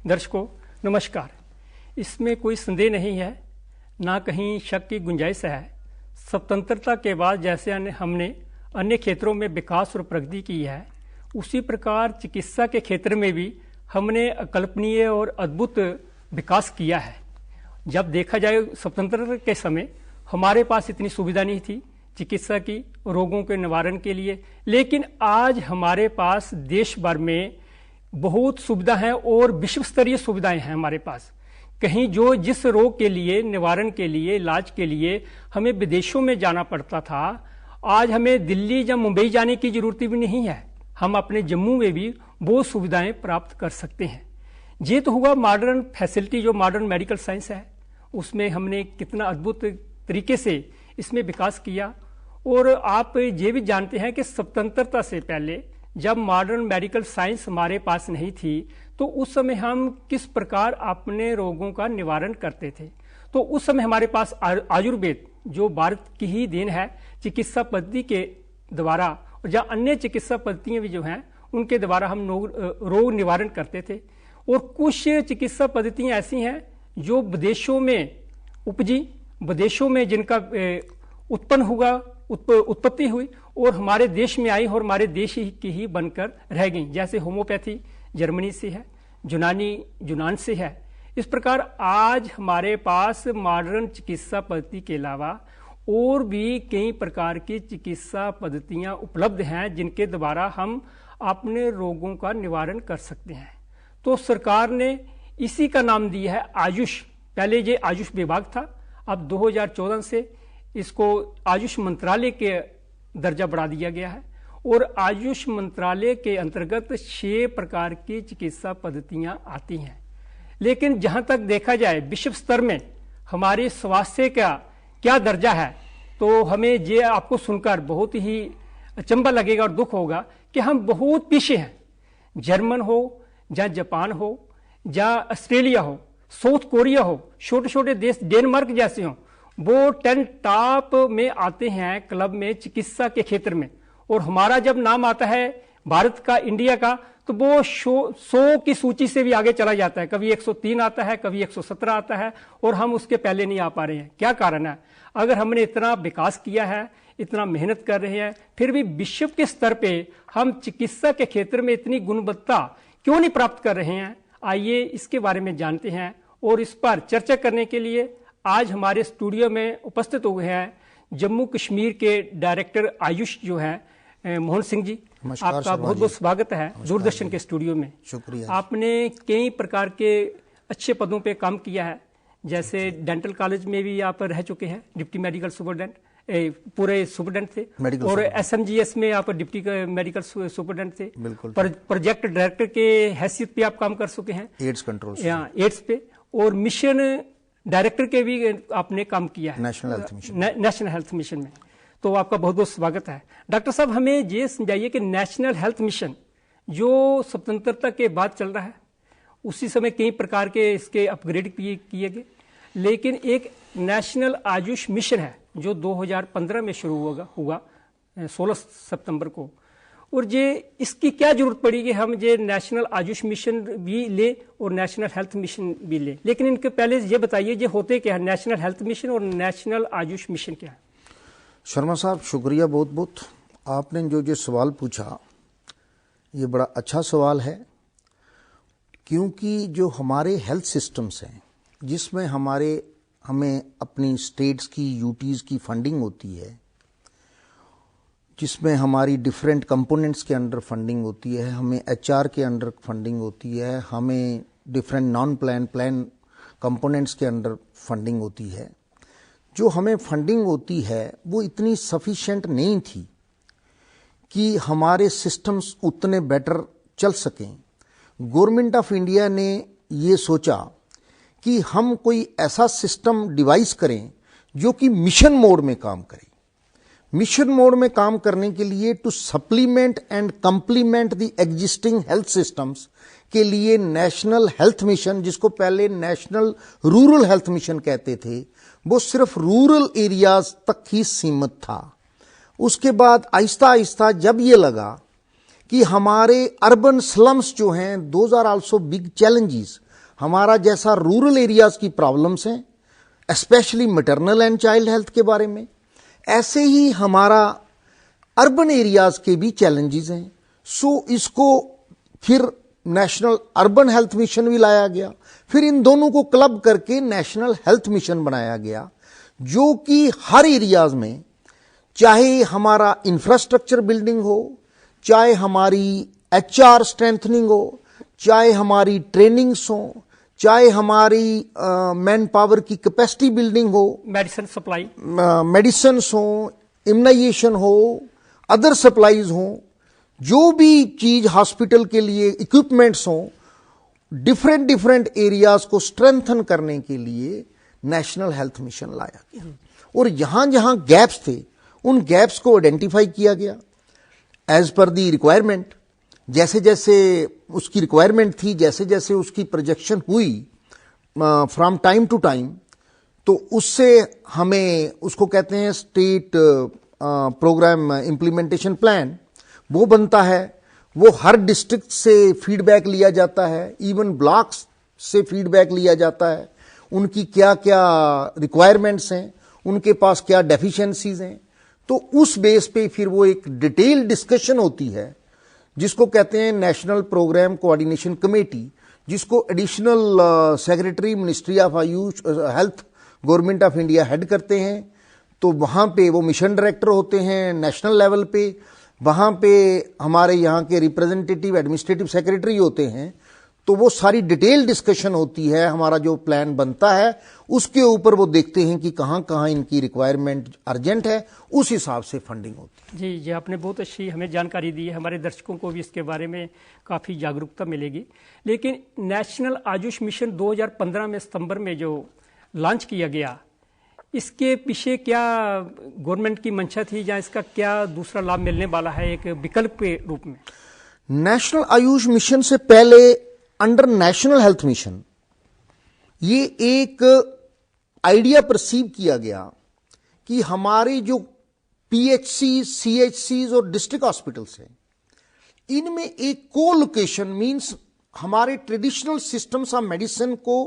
दर्शकों नमस्कार। इसमें कोई संदेह नहीं है, ना कहीं शक की गुंजाइश है। स्वतंत्रता के बाद जैसे हमने अन्य क्षेत्रों में विकास और प्रगति की है, उसी प्रकार चिकित्सा के क्षेत्र में भी हमने अकल्पनीय और अद्भुत विकास किया है। जब देखा जाए स्वतंत्रता के समय हमारे पास इतनी सुविधा नहीं थी चिकित्सा की, रोगों के निवारण के लिए, लेकिन आज हमारे पास देश भर में बहुत सुविधा है और विश्व स्तरीय सुविधाएं हैं हमारे पास। कहीं जो जिस रोग के लिए, निवारण के लिए, इलाज के लिए हमें विदेशों में जाना पड़ता था, आज हमें दिल्ली या मुंबई जाने की जरूरत भी नहीं है। हम अपने जम्मू में भी बहुत सुविधाएं प्राप्त कर सकते हैं। ये तो हुआ मॉडर्न फैसिलिटी, जो मॉडर्न मेडिकल साइंस है, उसमें हमने कितना अद्भुत तरीके से इसमें विकास किया। और आप ये भी जानते हैं कि स्वतंत्रता से पहले जब मॉडर्न मेडिकल साइंस हमारे पास नहीं थी, तो उस समय हम किस प्रकार अपने रोगों का निवारण करते थे। तो उस समय हमारे पास आयुर्वेद, जो भारत की ही देन है, चिकित्सा पद्धति के द्वारा या अन्य चिकित्सा पद्धतियां भी जो हैं उनके द्वारा हम रोग निवारण करते थे। और कुछ चिकित्सा पद्धतियां ऐसी हैं जो विदेशों में उपजी, विदेशों में जिनका उत्पन्न हुआ, उत्पत्ति हुई और हमारे देश में आई और हमारे देश की ही बनकर रह गई। जैसे होम्योपैथी जर्मनी से है, यूनान से है। इस प्रकार आज हमारे पास मॉडर्न चिकित्सा पद्धति के अलावा और भी कई प्रकार की चिकित्सा पद्धतियां उपलब्ध हैं, जिनके द्वारा हम अपने रोगों का निवारण कर सकते हैं। तो सरकार ने इसी का नाम दिया है आयुष। पहले ये आयुष विभाग था, अब 2014 से इसको आयुष मंत्रालय के दर्जा बढ़ा दिया गया है। और आयुष मंत्रालय के अंतर्गत 6 प्रकार की चिकित्सा पद्धतियां आती हैं। लेकिन जहां तक देखा जाए विश्व स्तर में हमारे स्वास्थ्य का क्या दर्जा है, तो हमें ये आपको सुनकर बहुत ही अचंभा लगेगा और दुख होगा कि हम बहुत पीछे हैं। जर्मन हो या जापान हो या ऑस्ट्रेलिया हो, साउथ कोरिया हो, छोटे छोटे देश डेनमार्क जैसे हो, वो 10 टॉप में आते हैं क्लब में चिकित्सा के क्षेत्र में। और हमारा जब नाम आता है भारत का, इंडिया का, तो वो 100 की सूची से भी आगे चला जाता है। कभी 103 आता है, कभी 117 आता है, और हम उसके पहले नहीं आ पा रहे हैं। क्या कारण है? अगर हमने इतना विकास किया है, इतना मेहनत कर रहे हैं, फिर भी विश्व के स्तर पे हम चिकित्सा के क्षेत्र में इतनी गुणवत्ता क्यों नहीं प्राप्त कर रहे हैं? आइए इसके बारे में जानते हैं। और इस पर चर्चा करने के लिए आज हमारे स्टूडियो में उपस्थित हुए हैं जम्मू कश्मीर के डायरेक्टर आयुष जो हैं मोहन सिंह जी। आपका बहुत बहुत स्वागत है दूरदर्शन के स्टूडियो में। शुक्रिया। आपने कई प्रकार के अच्छे पदों पे काम किया है, जैसे डेंटल कॉलेज में भी आप रह चुके हैं, डिप्टी मेडिकल सुपरडेंट, पूरे सुपरडेंट थे। और SMGS में आप डिप्टी मेडिकल सुपरडेंट थे। प्रोजेक्ट डायरेक्टर के हैसियत पे आप काम कर चुके हैं, एड्स कंट्रोल, एड्स पे। और मिशन डायरेक्टर के भी आपने काम किया है नेशनल हेल्थ मिशन में। तो आपका बहुत बहुत स्वागत है। डॉक्टर साहब, हमें ये समझाइए कि नेशनल हेल्थ मिशन जो स्वतंत्रता के बाद चल रहा है, उसी समय कई प्रकार के इसके अपग्रेड किए गए, लेकिन एक नेशनल आयुष मिशन है जो 2015 में शुरू हुआ 16 सितंबर को। और ये इसकी क्या जरूरत पड़ी कि हम ये नेशनल आयुष मिशन भी ले और नेशनल हेल्थ मिशन भी ले? लेकिन इनके पहले ये बताइए, ये होते क्या है नेशनल हेल्थ मिशन और नेशनल आयुष मिशन क्या है? शर्मा साहब, शुक्रिया बहुत बहुत। आपने जो सवाल पूछा, ये बड़ा अच्छा सवाल है, क्योंकि जो हमारे हेल्थ सिस्टम्स हैं, जिसमें हमें अपनी स्टेट्स की, यूटीज़ की फंडिंग होती है, जिसमें हमारी डिफरेंट कंपोनेंट्स के अंडर फंडिंग होती है, हमें HR के अंडर फंडिंग होती है, हमें डिफरेंट नॉन प्लान कंपोनेंट्स के अंडर फंडिंग होती है। जो हमें फंडिंग होती है वो इतनी सफिशिएंट नहीं थी कि हमारे सिस्टम्स उतने बेटर चल सकें। गवर्नमेंट ऑफ इंडिया ने ये सोचा कि हम कोई ऐसा सिस्टम डिवाइस करें जो कि मिशन मोड में काम करे। मिशन मोड में काम करने के लिए to supplement and complement the existing health systems के लिए नेशनल हेल्थ मिशन, जिसको पहले नेशनल रूरल हेल्थ मिशन कहते थे, वो सिर्फ रूरल एरियाज तक ही सीमित था। उसके बाद आहिस्ता आहिस्ता जब ये लगा कि हमारे अर्बन स्लम्स जो हैं, those are also big challenges, हमारा जैसा रूरल एरियाज की प्रॉब्लम्स हैं, specially maternal and child health के बारे में, ऐसे ही हमारा अर्बन एरियाज के भी चैलेंजेस हैं। सो इसको फिर नेशनल अर्बन हेल्थ मिशन भी लाया गया, फिर इन दोनों को क्लब करके नेशनल हेल्थ मिशन बनाया गया, जो कि हर एरियाज में, चाहे हमारा इंफ्रास्ट्रक्चर बिल्डिंग हो, चाहे हमारी HR स्ट्रेंथनिंग हो, चाहे हमारी ट्रेनिंग्स हो, चाहे हमारी मैन पावर की कैपेसिटी बिल्डिंग हो, मेडिसिन सप्लाई, मेडिसिन हो, इम्यूनाइजेशन हो, अदर सप्लाईज हो, जो भी चीज हॉस्पिटल के लिए इक्विपमेंट्स हो, डिफरेंट एरियाज को स्ट्रेंथन करने के लिए नेशनल हेल्थ मिशन लाया गया। और यहां जहां गैप्स थे, उन गैप्स को आइडेंटिफाई किया गया एज पर दी रिक्वायरमेंट। जैसे जैसे उसकी रिक्वायरमेंट थी, जैसे जैसे उसकी प्रोजेक्शन हुई फ्रॉम टाइम टू टाइम, तो उससे हमें, उसको कहते हैं स्टेट प्रोग्राम इम्प्लीमेंटेशन प्लान, वो बनता है। वो हर डिस्ट्रिक्ट से फीडबैक लिया जाता है, इवन ब्लॉक्स से फीडबैक लिया जाता है, उनकी क्या क्या रिक्वायरमेंट्स हैं, उनके पास क्या डेफिशिएंसीज हैं। तो उस बेस पे फिर वो एक डिटेल डिस्कशन होती है, जिसको कहते हैं नेशनल प्रोग्राम कोऑर्डिनेशन कमेटी, जिसको additional secretary ministry of Ayush health government of India head करते हैं। तो वहां पे वो मिशन डायरेक्टर होते हैं नेशनल लेवल पे, वहां पे हमारे यहाँ के रिप्रेजेंटेटिव एडमिनिस्ट्रेटिव सेक्रेटरी होते हैं। तो वो सारी डिटेल डिस्कशन होती है, हमारा जो प्लान बनता है उसके ऊपर वो देखते हैं कि कहाँ कहाँ इनकी रिक्वायरमेंट अर्जेंट है, उस हिसाब से फंडिंग होती है। जी, आपने बहुत अच्छी हमें जानकारी दी है, हमारे दर्शकों को भी इसके बारे में काफ़ी जागरूकता मिलेगी। लेकिन नेशनल आयुष मिशन 2015 में सितंबर में जो लॉन्च किया गया, इसके पीछे क्या गवर्नमेंट की मंशा थी, या इसका क्या दूसरा लाभ मिलने वाला है एक विकल्प के रूप में? नेशनल आयुष मिशन से पहले अंडर नेशनल हेल्थ मिशन ये एक आइडिया परसीव किया गया कि हमारे जो PHC, CHCs और डिस्ट्रिक्ट हॉस्पिटल्स हैं, इनमें एक को लोकेशन मींस हमारे ट्रेडिशनल सिस्टम्स ऑफ मेडिसिन को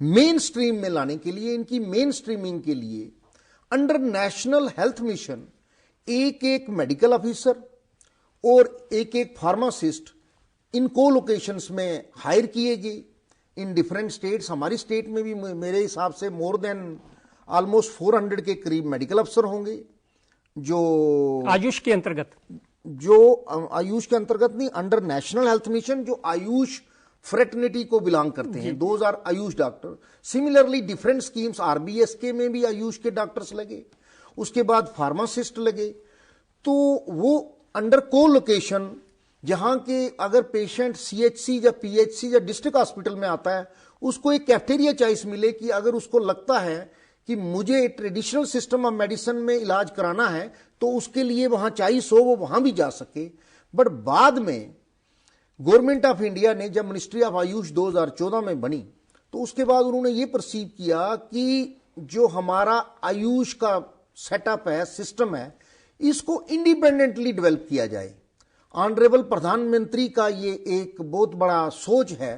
मेन स्ट्रीम में लाने के लिए, इनकी मेन स्ट्रीमिंग के लिए अंडर नेशनल हेल्थ मिशन एक एक मेडिकल ऑफिसर और एक एक फार्मासिस्ट इन को लोकेशंस में हायर किए गए इन डिफरेंट स्टेट्स। हमारी स्टेट में भी मेरे हिसाब से मोर देन ऑलमोस्ट 400 के करीब मेडिकल अफसर होंगे, जो आयुष के अंतर्गत, जो आयुष के अंतर्गत नहीं, अंडर नेशनल हेल्थ मिशन जो आयुष फ्रेटर्निटी को बिलोंग करते हैं, 2000 Ayush doctor. Similarly different schemes RBSK में भी आयुष के डॉक्टर्स लगे, उसके बाद फार्मासिस्ट लगे। तो वो अंडर को लोकेशन, जहां के अगर पेशेंट CHC या PHC या डिस्ट्रिक्ट हॉस्पिटल में आता है, उसको एक कैफेटेरिया चॉइस मिले कि अगर उसको लगता है कि मुझे ट्रेडिशनल सिस्टम ऑफ मेडिसिन में इलाज कराना है तो उसके लिए वहां चॉइस हो, वो वहां भी जा सके। बट बाद में गवर्नमेंट ऑफ इंडिया ने जब मिनिस्ट्री ऑफ आयुष 2014 में बनी, तो उसके बाद उन्होंने ये परसीव किया कि जो हमारा आयुष का सेटअप है, सिस्टम है, इसको इंडिपेंडेंटली डेवलप किया जाए। ऑनरेबल प्रधानमंत्री का ये एक बहुत बड़ा सोच है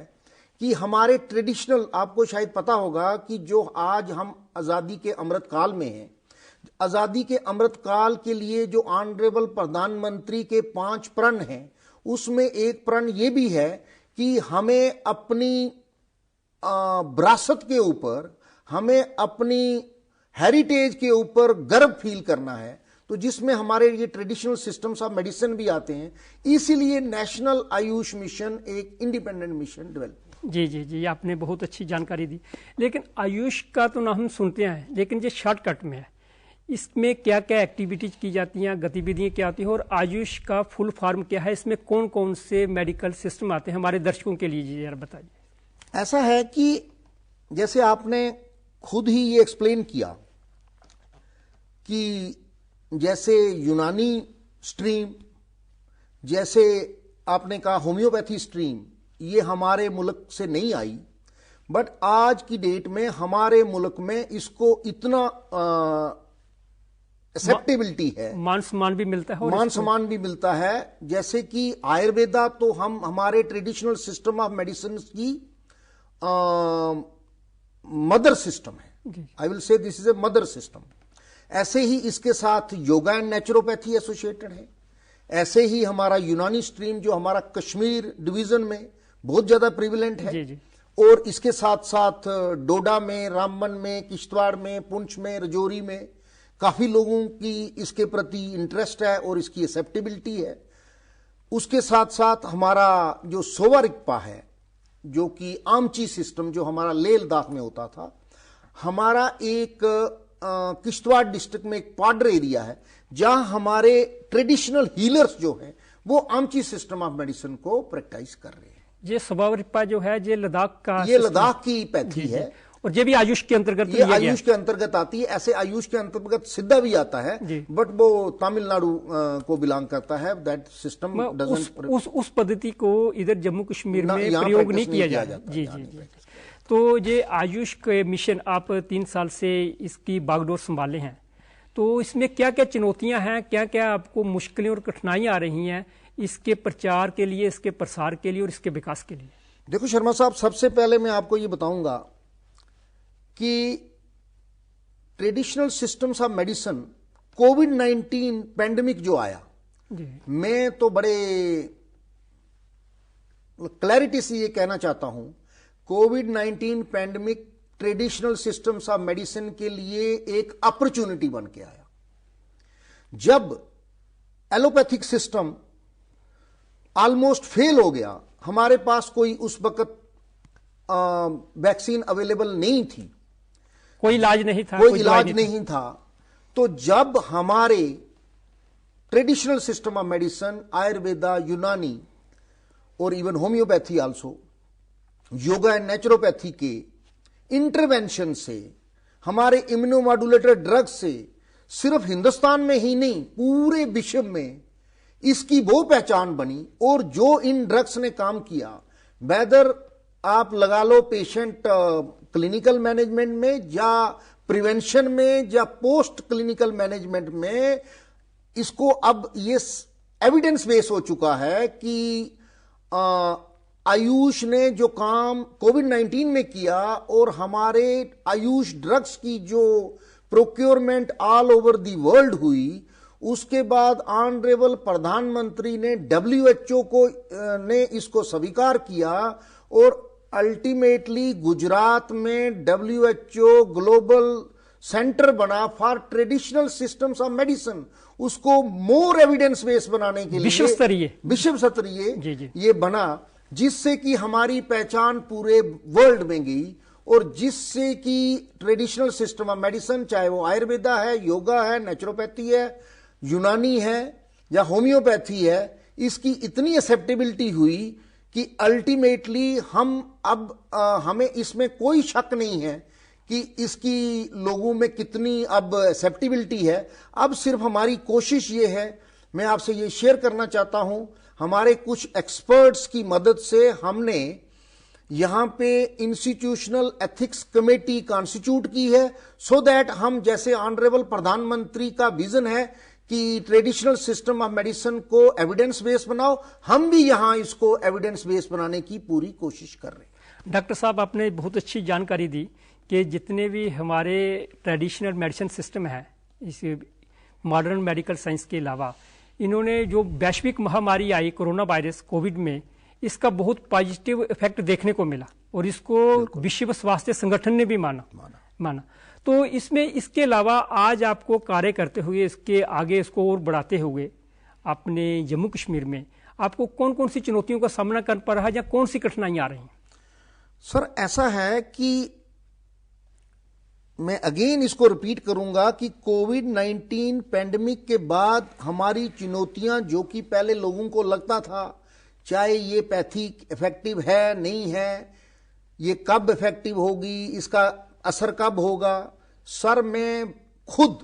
कि हमारे ट्रेडिशनल, आपको शायद पता होगा कि जो आज हम आज़ादी के अमृत काल में हैं, आज़ादी के अमृत काल के लिए जो ऑनरेबल प्रधानमंत्री के 5 प्रण हैं, उसमें एक प्रण ये भी है कि हमें अपनी विरासत के ऊपर, हमें अपनी हेरिटेज के ऊपर गर्व फील करना है। तो जिसमें हमारे ये ट्रेडिशनल सिस्टम्स ऑफ मेडिसिन भी आते हैं, इसीलिए नेशनल आयुष मिशन एक इंडिपेंडेंट मिशन डेवलप। जी, आपने बहुत अच्छी जानकारी दी। लेकिन आयुष का तो नाम हम सुनते हैं, लेकिन ये शॉर्टकट में है, इसमें क्या क्या एक्टिविटीज की जाती हैं, गतिविधियां क्या होती हैं, और आयुष का फुल फॉर्म क्या है, इसमें कौन कौन से मेडिकल सिस्टम आते हैं, हमारे दर्शकों के लिए जरा बताइए। ऐसा है कि जैसे आपने खुद ही ये एक्सप्लेन किया कि जैसे यूनानी स्ट्रीम, जैसे आपने कहा होम्योपैथी स्ट्रीम, ये हमारे मुल्क से नहीं आई, बट आज की डेट में हमारे मुल्क में इसको इतना एक्सेप्टेबिलिटी है, मान सम्मान भी मिलता है, मान सम्मान भी मिलता है। जैसे कि आयुर्वेदा तो हम हमारे ट्रेडिशनल सिस्टम ऑफ मेडिसिन की मदर सिस्टम है। I will say this is a mother system. ऐसे ही इसके साथ योगा एंड नेचुरोपैथी एसोसिएटेड है। ऐसे ही हमारा यूनानी स्ट्रीम जो हमारा कश्मीर डिवीजन में बहुत ज्यादा प्रिविलेंट है। जी जी। और इसके साथ साथ डोडा में, रामबन में, किश्तवाड़ में, पुंछ में, रजौरी में काफी लोगों की इसके प्रति इंटरेस्ट है और इसकी एक्सेप्टेबिलिटी है। उसके साथ साथ हमारा जो सोवा रिक्पा है, जो कि आमची सिस्टम जो हमारा लेह लद्दाख में होता था, हमारा एक किश्तवाड़ डिस्ट्रिक्ट में एक पाडर एरिया है जहां हमारे ट्रेडिशनल हीलर्स जो हैं वो आमची सिस्टम ऑफ मेडिसिन को प्रैक्टिस कर रहे हैं। ये सोवा जो है ये लद्दाख का, ये लद्दाख की पैथी है और ये भी आयुष के अंतर्गत, ये आयुष के अंतर्गत आती है। ऐसे आयुष के अंतर्गत सिद्धा भी आता है, बट वो तमिलनाडु को बिलोंग करता है। दैट सिस्टम उस पद्धति को इधर जम्मू कश्मीर में प्रयोग नहीं किया जाता। जी जी जी। तो ये आयुष के मिशन आप 3 साल से इसकी बागडोर संभाले हैं, तो इसमें क्या क्या चुनौतियां हैं, क्या क्या आपको मुश्किलें और कठिनाइयां आ रही हैं इसके प्रचार के लिए, इसके प्रसार के लिए और इसके विकास के लिए? देखो शर्मा साहब, सबसे पहले मैं आपको ये बताऊंगा कि traditional systems of medicine, covid pandemic जो आया, मैं तो बड़े क्लैरिटी से ये कहना चाहता हूं, कोविड-19 pandemic traditional systems of medicine के लिए एक अपॉर्चुनिटी बन के आया। जब एलोपैथिक सिस्टम ऑलमोस्ट फेल हो गया, हमारे पास कोई उस वक्त वैक्सीन अवेलेबल नहीं थी, कोई इलाज नहीं था, कोई इलाज नहीं था, तो जब हमारे traditional system of medicine, Ayurveda, यूनानी और even homeopathy also, yoga and naturopathy के इंटरवेंशन से, हमारे इम्यूनोमॉड्यूलेटर ड्रग से, सिर्फ हिंदुस्तान में ही नहीं पूरे विश्व में इसकी वो पहचान बनी। और जो इन ड्रग्स ने काम किया, वेदर आप लगा लो पेशेंट क्लिनिकल मैनेजमेंट में या प्रिवेंशन में या पोस्ट क्लिनिकल मैनेजमेंट में, इसको अब ये एविडेंस बेस हो चुका है कि आयुष ने जो काम कोविड-19 में किया और हमारे आयुष ड्रग्स की जो procurement all over the world हुई, उसके बाद ऑनरेबल प्रधानमंत्री ने WHO को ने इसको स्वीकार किया और अल्टीमेटली गुजरात में WHO ग्लोबल सेंटर बना for traditional systems of medicine. उसको मोर एविडेंस बेस बनाने के लिए विश्व स्तरीय ये बना, जिससे कि हमारी पहचान पूरे वर्ल्ड में गई और जिससे कि ट्रेडिशनल सिस्टम ऑफ मेडिसिन, चाहे वो आयुर्वेदा है, योगा है, नेचुरोपैथी है, यूनानी है या होम्योपैथी है, इसकी इतनी एक्सेप्टेबिलिटी हुई कि अल्टीमेटली हम अब हमें इसमें कोई शक नहीं है कि इसकी लोगों में कितनी अब एक्सेप्टेबिलिटी है। अब सिर्फ हमारी कोशिश ये है, मैं आपसे ये शेयर करना चाहता हूं, हमारे कुछ एक्सपर्ट्स की मदद से हमने यहां पे इंस्टीट्यूशनल एथिक्स कमेटी कॉन्स्टिट्यूट की है, सो दैट हम, जैसे ऑनरेबल प्रधानमंत्री का विजन है कि ट्रेडिशनल सिस्टम ऑफ मेडिसिन को एविडेंस बेस बनाओ, हम भी यहां इसको एविडेंस बेस बनाने की पूरी कोशिश कर रहे हैं। डॉक्टर साहब, आपने बहुत अच्छी जानकारी दी कि जितने भी हमारे ट्रेडिशनल मेडिसिन सिस्टम है, इस मॉडर्न मेडिकल साइंस के अलावा, इन्होंने जो वैश्विक महामारी आई कोरोना वायरस कोविड में, इसका बहुत पॉजिटिव इफेक्ट देखने को मिला और इसको विश्व स्वास्थ्य संगठन ने भी माना। तो इसमें इसके अलावा आज आपको कार्य करते हुए, इसके आगे इसको और बढ़ाते हुए अपने जम्मू कश्मीर में आपको कौन कौन सी चुनौतियों का सामना कर पा रहा है या कौन सी कठिनाइयां आ रही हैं? सर, ऐसा है कि मैं अगेन इसको रिपीट करूंगा कि कोविड-19 पैंडेमिक के बाद हमारी चुनौतियां, जो कि पहले लोगों को लगता था चाहे ये पैथी इफेक्टिव है नहीं है, ये कब इफेक्टिव होगी, इसका असर कब होगा। सर, मैं खुद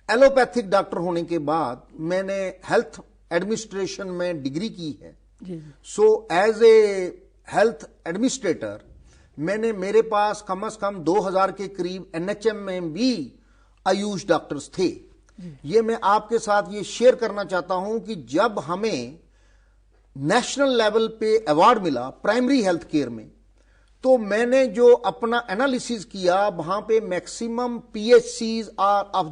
एलोपैथिक डॉक्टर होने के बाद मैंने हेल्थ एडमिनिस्ट्रेशन में डिग्री की है, so as a health administrator मैंने, मेरे पास कम से कम 2000 के करीब NHM में भी आयुष डॉक्टर्स थे। ये मैं आपके साथ ये शेयर करना चाहता हूं कि जब हमें नेशनल लेवल पे अवार्ड मिला प्राइमरी हेल्थ केयर में, तो मैंने जो अपना एनालिसिस किया, वहां पे maximum PHCs are of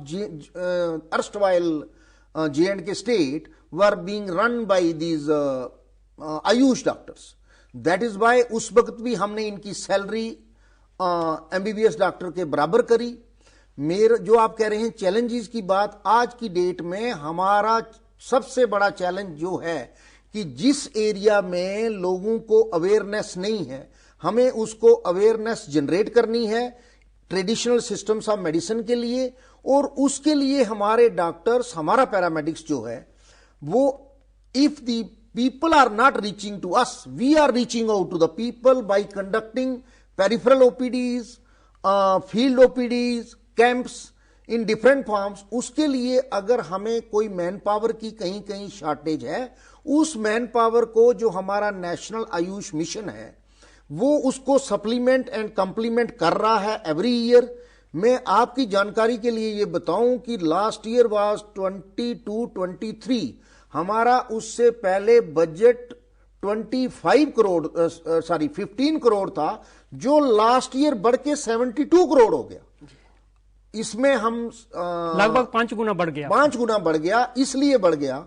erstwhile J&K state were being run by these AYUSH doctors. That is why उस वक्त भी हमने इनकी सैलरी MBBS डॉक्टर के बराबर करी। मेरे जो आप कह रहे हैं चैलेंजेस की बात, आज की डेट में हमारा सबसे बड़ा चैलेंज जो है कि जिस एरिया में लोगों को अवेयरनेस नहीं है, हमें उसको अवेयरनेस जनरेट करनी है ट्रेडिशनल सिस्टम्स ऑफ मेडिसिन के लिए, और उसके लिए हमारे डॉक्टर्स, हमारा पैरामेडिक्स जो है वो, if the people are not reaching to us, we are reaching out to the people by conducting peripheral OPDs, field OPDs, camps in different forms। उसके लिए अगर हमें कोई मैन पावर की कहीं कहीं शॉर्टेज है, उस मैन पावर को जो हमारा नेशनल आयुष मिशन है वो उसको सप्लीमेंट एंड कंप्लीमेंट कर रहा है एवरी ईयर। मैं आपकी जानकारी के लिए ये बताऊं कि लास्ट ईयर वाज 22-23, हमारा उससे पहले बजट 15 करोड़ था, जो लास्ट ईयर बढ़ के 72 करोड़ हो गया। इसमें हम लगभग 5 गुना बढ़ गया। 5 गुना बढ़ गया। इसलिए बढ़ गया,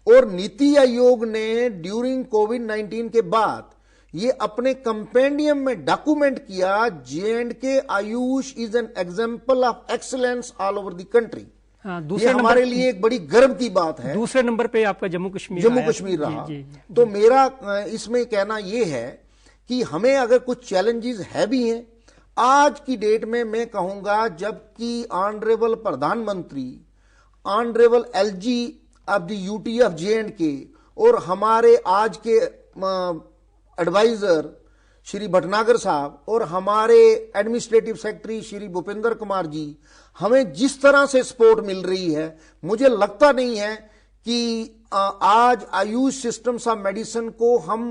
और नीति आयोग ने ड्यूरिंग कोविड-19 के बाद ये अपने कंपेंडियम में डॉक्यूमेंट किया, J&K Ayush is an example of excellence all over the country. ये हमारे लिए एक बड़ी गर्व की बात है। दूसरे नंबर पे आपका जम्मू कश्मीर रहा। तो मेरा इसमें कहना यह है कि हमें अगर कुछ चैलेंजेस है भी हैं आज की डेट में, मैं कहूंगा जबकि ऑनरेबल प्रधानमंत्री, honourable LG of the UT of J&K और हमारे आज के एडवाइजर श्री भटनागर साहब और हमारे एडमिनिस्ट्रेटिव सेक्रेटरी श्री भूपेंद्र कुमार जी, हमें जिस तरह से सपोर्ट मिल रही है, मुझे लगता नहीं है कि आज आयुष सिस्टम्स ऑफ मेडिसिन को हम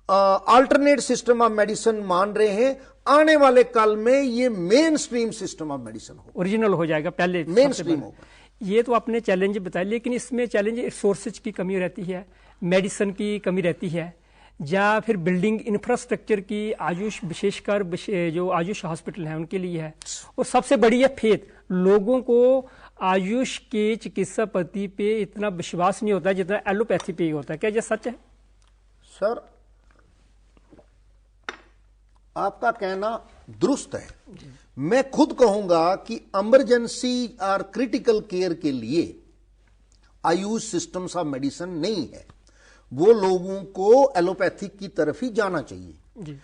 अल्टरनेट सिस्टम ऑफ मेडिसिन मान रहे हैं। आने वाले कल में ये main stream system of medicine हो, ओरिजिनल हो जाएगा, पहले मेन स्ट्रीम होगा। ये तो आपने चैलेंज बताया, लेकिन इसमें चैलेंज रिसोर्सेज की कमी रहती है, मेडिसिन की कमी रहती है, या फिर बिल्डिंग इंफ्रास्ट्रक्चर की, आयुष विशेषकर जो आयुष हॉस्पिटल हैं उनके लिए है। और सबसे बड़ी है फेथ। लोगों को आयुष के चिकित्सा पद्धति पे इतना विश्वास नहीं होता जितना एलोपैथी पे होता है। क्या ये सच है? सर, आपका कहना दुरुस्त है। मैं खुद कहूंगा कि इमरजेंसी और क्रिटिकल केयर के लिए आयुष सिस्टम्स ऑफ मेडिसिन नहीं है, वो लोगों को एलोपैथिक की तरफ ही जाना चाहिए जी।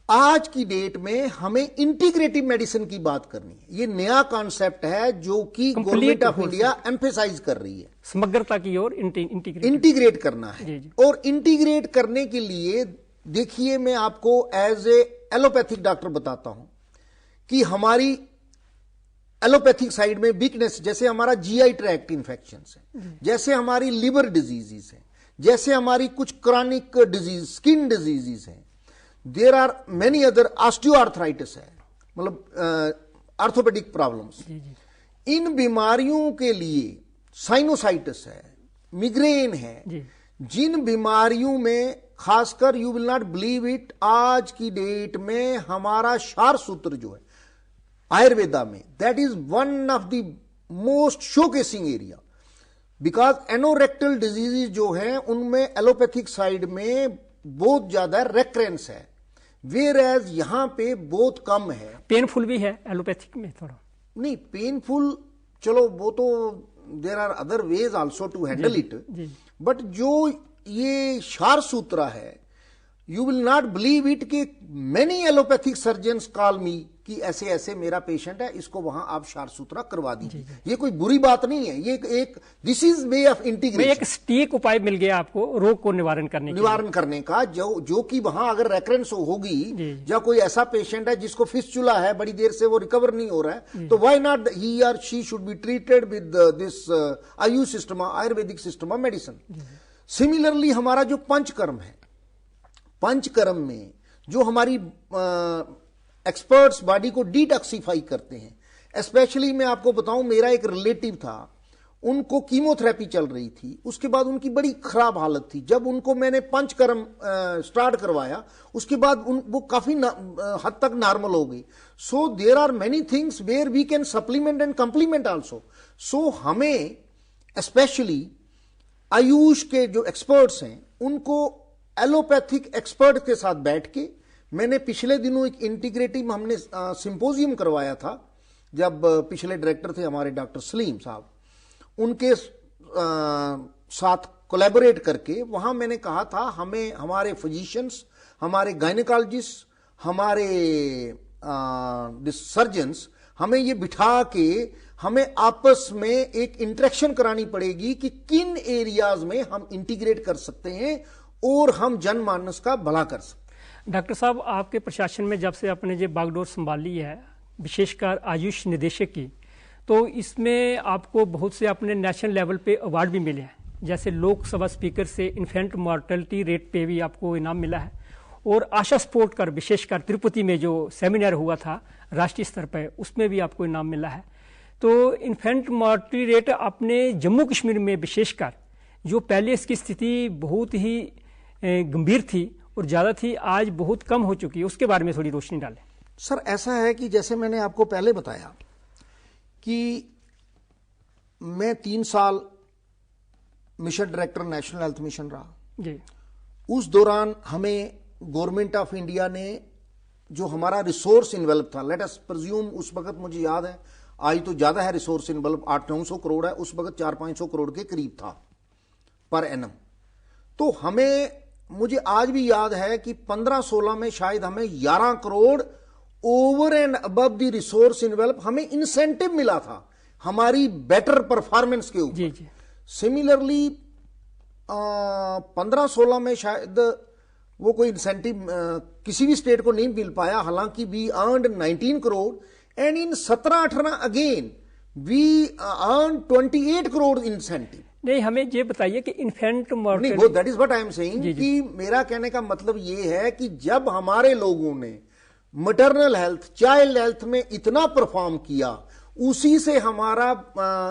आज की डेट में हमें इंटीग्रेटिव मेडिसिन की बात करनी है। ये नया कॉन्सेप्ट है जो कि गवर्नमेंट ऑफ इंडिया एम्फेसाइज कर रही है, समग्रता की ओर इंटीग्रेट करना है जी। और इंटीग्रेट करने के लिए देखिए, मैं आपको एज ए एलोपैथिक डॉक्टर बताता हूं कि हमारी एलोपैथिक साइड में वीकनेस, जैसे हमारा GI ट्रैक्ट इंफेक्शंस है, जैसे हमारी लिवर डिजीजेस है, जैसे हमारी कुछ क्रॉनिक डिजीज, स्किन डिजीजेस हैं, there are many other, osteoarthritis है, मतलब आर्थोपेडिक प्रॉब्लम्स। इन बीमारियों के लिए साइनोसाइटिस है, मिग्रेन है, जिन बीमारियों में खासकर, you will not believe it, आज की डेट में हमारा सार सूत्र जो है आयुर्वेदा में, that is one of the most showcasing area, because anorectal disease जो है उनमें एलोपैथिक साइड में बहुत ज्यादा रेकरेंस है, वेयर एज यहां पे बहुत कम है। पेनफुल भी है एलोपैथिक में थोड़ा? नहीं, पेनफुल चलो वो तो there are other ways also to handle it, but जो ये सार सूत्रा है, you will not believe it कि many allopathic surgeons call me कि ऐसे ऐसे मेरा पेशेंट है, इसको वहां आप सार सूत्रा करवा दीजिए। ये कोई बुरी बात नहीं है, ये एक this is way of integration. एक सटीक उपाय मिल गया आपको रोग को निवारण करने का, जो कि वहां अगर रेकरेंस होगी, या कोई ऐसा पेशेंट है जिसको फिस्चुला है, बड़ी देर से वो रिकवर नहीं हो रहा है, तो व्हाई नॉट ही और she should be treated with this Ayush system, Ayurvedic system of medicine. Similarly हमारा जो पंचकर्म है, पंचकर्म में जो हमारी एक्सपर्ट्स बॉडी को डिटॉक्सिफाई करते हैं, स्पेशली मैं आपको बताऊं, मेरा एक रिलेटिव था, उनको कीमोथेरेपी चल रही थी, उसके बाद उनकी बड़ी खराब हालत थी। जब उनको मैंने पंचकर्म स्टार्ट करवाया, उसके बाद वो काफी हद तक नॉर्मल हो गई। So there are many things where we can supplement and complement also. So हमें स्पेशली आयुष के जो एक्सपर्ट्स हैं उनको एलोपैथिक एक्सपर्ट के साथ बैठ के, मैंने पिछले दिनों एक इंटीग्रेटिव हमने सिंपोजियम करवाया था, जब पिछले डायरेक्टर थे हमारे डॉक्टर सलीम साहब, उनके साथ कोलैबोरेट करके वहां मैंने कहा था हमें हमारे फिजिशियंस, हमारे गायनेकोलॉजिस्ट, हमारे सर्जन्स, हमें ये बिठा के हमें आपस में एक इंटरेक्शन करानी पड़ेगी कि किन एरियाज में हम इंटीग्रेट कर सकते हैं और हम जनमानस का भला कर सकते हैं। डॉक्टर साहब, आपके प्रशासन में जब से आपने ये बागडोर संभाली है, विशेषकर आयुष निदेशक की, तो इसमें आपको बहुत से अपने नेशनल लेवल पे अवार्ड भी मिले हैं। जैसे लोकसभा स्पीकर से इन्फेंट मॉर्टेलिटी रेट पे भी आपको इनाम मिला है, और आशा सपोर्ट कर विशेषकर तिरुपति में जो सेमिनार हुआ था राष्ट्रीय स्तर पर, उसमें भी आपको इनाम मिला है। तो इन्फेंट मॉर्टेलिटी रेट अपने जम्मू कश्मीर में विशेषकर, जो पहले इसकी स्थिति बहुत ही गंभीर थी और ज़्यादा थी, आज बहुत कम हो चुकी है, उसके बारे में थोड़ी रोशनी डालें। सर, ऐसा है कि जैसे मैंने आपको पहले बताया कि मैं 3 साल mission director national health mission रहा जी। उस दौरान हमें गवर्नमेंट ऑफ इंडिया ने जो हमारा रिसोर्स इन्वेल्व था, लेट अस प्रिज्यूम, उस वक्त मुझे याद है, आज तो ज्यादा है रिसोर्स इन्वेल्व, 800-900 करोड़ है, उस वक्त 400-500 करोड़ के करीब था पर एनम। तो हमें, मुझे आज भी याद है कि 15-16 में शायद हमें 11 crore over and above the resource involve हमें इंसेंटिव मिला था हमारी बेटर परफॉर्मेंस के ऊपर। सिमिलरली 15-16 में शायद वो कोई इंसेंटिव किसी भी स्टेट को नहीं मिल पाया, हालांकि we earned 19 crore, and in 17-18 again we earn 28 crore incentive. नहीं, हमें ये बताइए कि इन्फेंट मॉर्टेलिटी, नहीं, वो that is what I am saying, कि मेरा कहने का मतलब ये है कि जब हमारे लोगों ने मैटरनल हेल्थ, चाइल्ड हेल्थ में इतना परफॉर्म किया, उसी से हमारा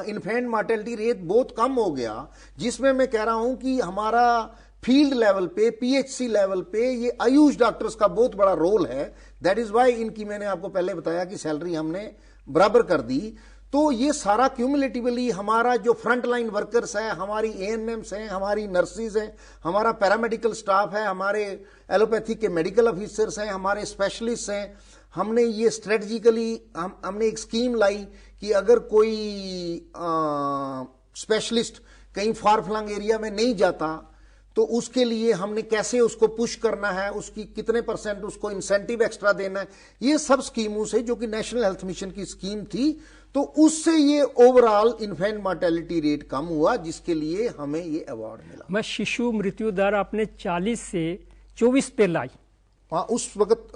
इन्फेंट मॉर्टेलिटी रेट बहुत कम हो गया, जिसमें मैं कह रहा हूं कि हमारा फील्ड लेवल पे, पीएचसी लेवल पे ये आयुष डॉक्टर्स का बहुत बड़ा रोल है। दैट इज वाई इनकी, मैंने आपको पहले बताया कि सैलरी हमने बराबर कर दी। तो ये सारा क्यूमुलेटिवली हमारा जो फ्रंट लाइन वर्कर्स है, हमारी एएनएम्स हैं, हमारी नर्सिस हैं, हमारा पैरामेडिकल स्टाफ है, हमारे एलोपैथी के मेडिकल ऑफिसर्स हैं, हमारे स्पेशलिस्ट हैं, हमने ये स्ट्रेटजिकली हमने एक स्कीम लाई कि अगर कोई स्पेशलिस्ट कहीं फार फ्लंग एरिया में नहीं जाता तो उसके लिए हमने कैसे उसको पुश करना है, उसकी कितने % उसको इंसेंटिव एक्स्ट्रा देना है, ये सब स्कीमों से, जो कि नेशनल हेल्थ मिशन की स्कीम थी, तो उससे ये ओवरऑल इन्फेंट मॉर्टेलिटी रेट कम हुआ, जिसके लिए हमें ये अवार्ड मिला। मैं शिशु मृत्यु दर आपने 40 से 24 पे लाई, उस वक्त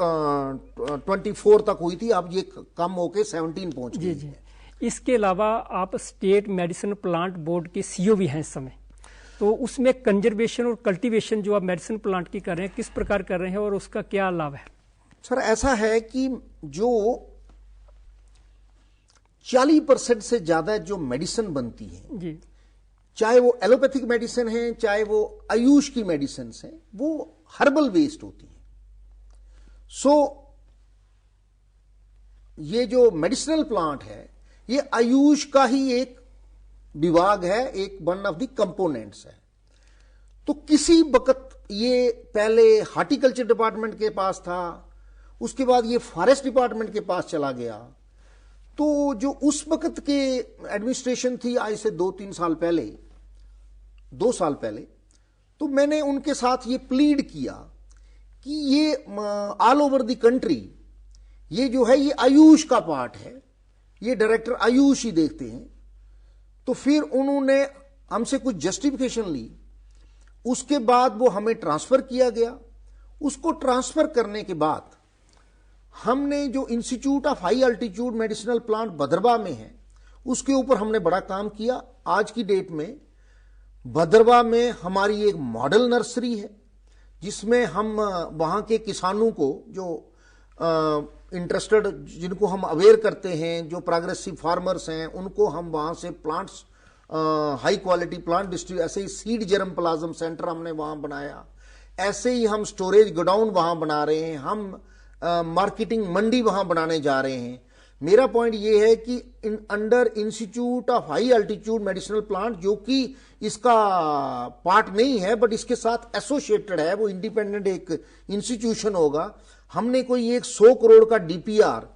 24 तक हुई थी, अब ये कम होके 17 पहुंच गई है। इसके अलावा आप स्टेट मेडिसिन प्लांट बोर्ड के सीईओ भी हैं इस समय, तो उसमें कंजर्वेशन और कल्टीवेशन जो आप मेडिसिन प्लांट की कर रहे हैं, किस प्रकार कर रहे हैं और उसका क्या लाभ है? सर, ऐसा है कि जो 40% से ज्यादा जो मेडिसिन बनती है जी, चाहे वो एलोपैथिक मेडिसिन है, चाहे वो आयुष की मेडिसिन है, वो हर्बल वेस्ट होती है। सो ये जो मेडिसिनल प्लांट है, ये आयुष का ही एक विभाग है, एक वन ऑफ द कंपोनेंट्स है। तो किसी वक्त ये पहले हार्टिकल्चर डिपार्टमेंट के पास था, उसके बाद ये फॉरेस्ट डिपार्टमेंट के पास चला गया। तो जो उस वक्त के एडमिनिस्ट्रेशन थी, आज से 2 साल पहले, तो मैंने उनके साथ ये प्लीड किया कि ये ऑल ओवर द कंट्री ये जो है ये आयुष का पार्ट है, ये डायरेक्टर आयुष ही देखते हैं। तो फिर उन्होंने हमसे कुछ जस्टिफिकेशन ली, उसके बाद वो हमें ट्रांसफर किया गया। उसको ट्रांसफर करने के बाद हमने जो institute of high altitude medicinal plant Bhadrawah में है, उसके ऊपर हमने बड़ा काम किया। आज की डेट में भद्रवा में हमारी एक मॉडल नर्सरी है, जिसमें हम वहां के किसानों को, जो इंटरेस्टेड, जिनको हम अवेयर करते हैं, जो प्रोग्रेसिव फार्मर्स हैं, उनको हम वहां से plants high quality plant distribute, ऐसे ही सीड जर्म प्लाज्म सेंटर हमने वहां बनाया, ऐसे ही हम स्टोरेज गोडाउन वहां बना रहे हैं, हम मार्केटिंग मंडी वहां बनाने जा रहे हैं। मेरा पॉइंट ये है कि under institute of high altitude medicinal plant, जो कि इसका पार्ट नहीं है बट इसके साथ एसोसिएटेड है, वो इंडिपेंडेंट एक इंस्टीट्यूशन होगा। हमने कोई एक 100 करोड़ का डीपीआर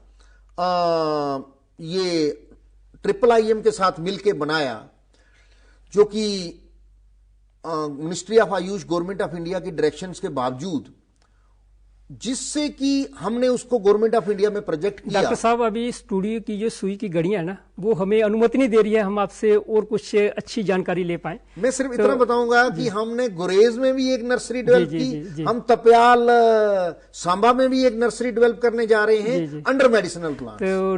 ये IIIM के साथ मिलके बनाया, जो कि ministry of Ayush government of India की डायरेक्शंस के बावजूद, जिससे कि हमने उसको गवर्नमेंट ऑफ इंडिया में प्रोजेक्ट किया। डॉक्टर साहब, अभी स्टूडियो की जो सुई की घड़ियां है ना, वो हमें अनुमति नहीं दे रही है हम आपसे और कुछ अच्छी जानकारी ले पाए। मैं सिर्फ इतना बताऊंगा कि हमने गुरेज में भी एक नर्सरी डेवलप की, हम तप्याल सांबा में भी एक नर्सरी डेवलप करने जा रहे हैं अंडर मेडिसिनल प्लांट। तो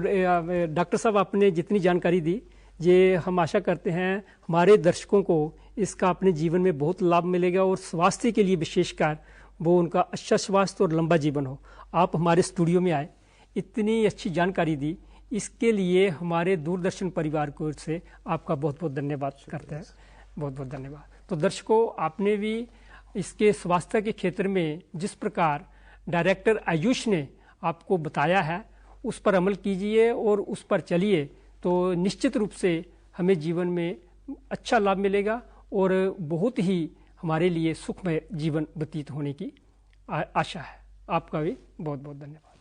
डॉक्टर साहब, आपने जितनी जानकारी दी, ये हम आशा करते हैं हमारे दर्शकों को इसका अपने जीवन में बहुत लाभ मिलेगा और स्वास्थ्य के लिए विशेषकर वो उनका अच्छा स्वास्थ्य और लंबा जीवन हो। आप हमारे स्टूडियो में आए, इतनी अच्छी जानकारी दी, इसके लिए हमारे दूरदर्शन परिवार को से आपका बहुत बहुत धन्यवाद करते हैं। बहुत बहुत धन्यवाद। तो दर्शकों, आपने भी इसके स्वास्थ्य के क्षेत्र में जिस प्रकार डायरेक्टर आयुष ने आपको बताया है, उस पर अमल कीजिए और उस पर चलिए, तो निश्चित रूप से हमें जीवन में अच्छा लाभ मिलेगा और बहुत ही हमारे लिए सुखमय जीवन व्यतीत होने की आशा है। आपका भी बहुत बहुत धन्यवाद।